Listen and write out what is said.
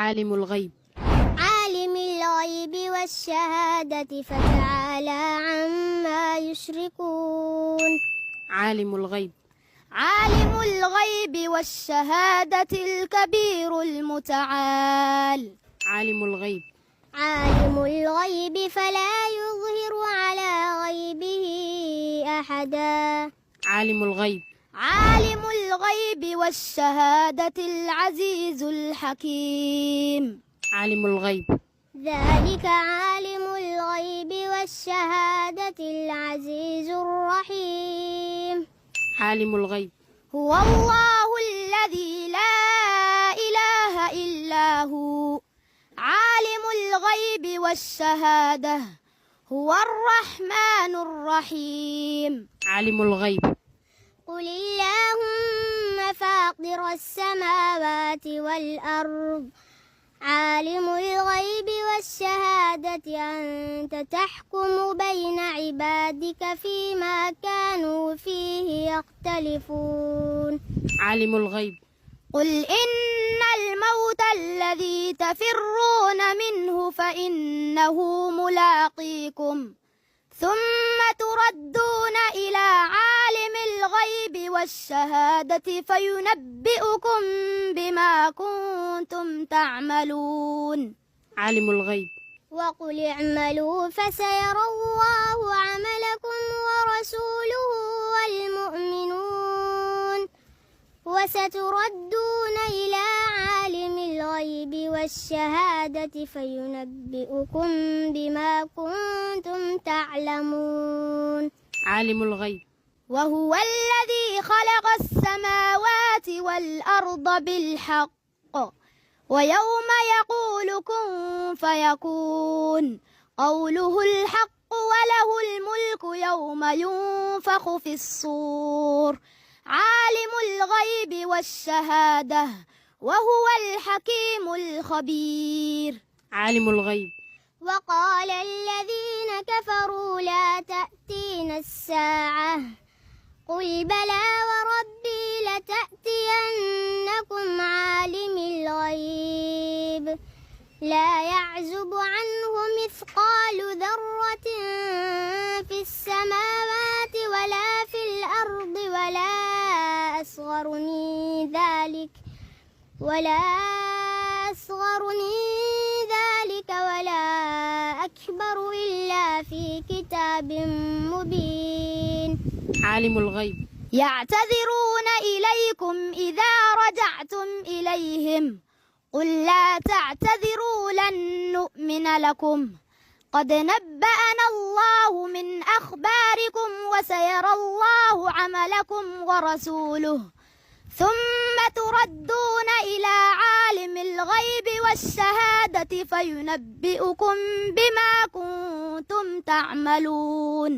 عالم الغيب. عالم الغيب والشهادة فتعالى عما يشركون. عالم الغيب. عالم الغيب والشهادة الكبير المتعال. عالم الغيب. عالم الغيب فلا يظهر على غيبه أحدا. عالم الغيب. عالم الغيب والشهادة العزيز الحكيم. عالم الغيب. ذلك عالم الغيب والشهادة العزيز الرحيم. عالم الغيب. هو الله الذي لا إله إلا هو عالم الغيب والشهادة هو الرحمن الرحيم. عالم الغيب. قل اللهم فاطر السماوات والأرض عالم الغيب والشهادة أنت تحكم بين عبادك فيما كانوا فيه يختلفون. عالم الغيب. قل إن الموت الذي تفرون منه فإنه ملاقيكم ثم تردون إلى عالم الغيب والشهادة فينبئكم بما كنتم تعملون. عالم الغيب. وقل اعملوا فسيرى الله عملكم ورسوله والمؤمنون وستردون إلى عالم الغيب والشهادة فينبئكم بما كنتم تعلمون. عالم الغيب. وهو الذي خلق السماوات والأرض بالحق ويوم يقول كن فيكون قوله الحق وله الملك يوم ينفخ في الصور عالم الغيب والشهادة وهو الحكيم الخبير. عالم الغيب. وقال الذين كفروا لا تأتينا الساعة قل بلى وربي لتأتينكم عالم الغيب لا يعزب عنه مثقال ذرة في السماوات ولا في الأرض ولا أصغر من ذلك ولا أكبر إلا في كتاب مبين. عالم الغيب. يعتذرون إليكم إذا رجعتم إليهم قل لا تعتذروا لن نؤمن لكم قد نبأنا الله من أخباركم وسيرى الله عملكم ورسوله ثم تردون إلى عالم الغيب والشهادة فينبئكم بما كنتم تعملون.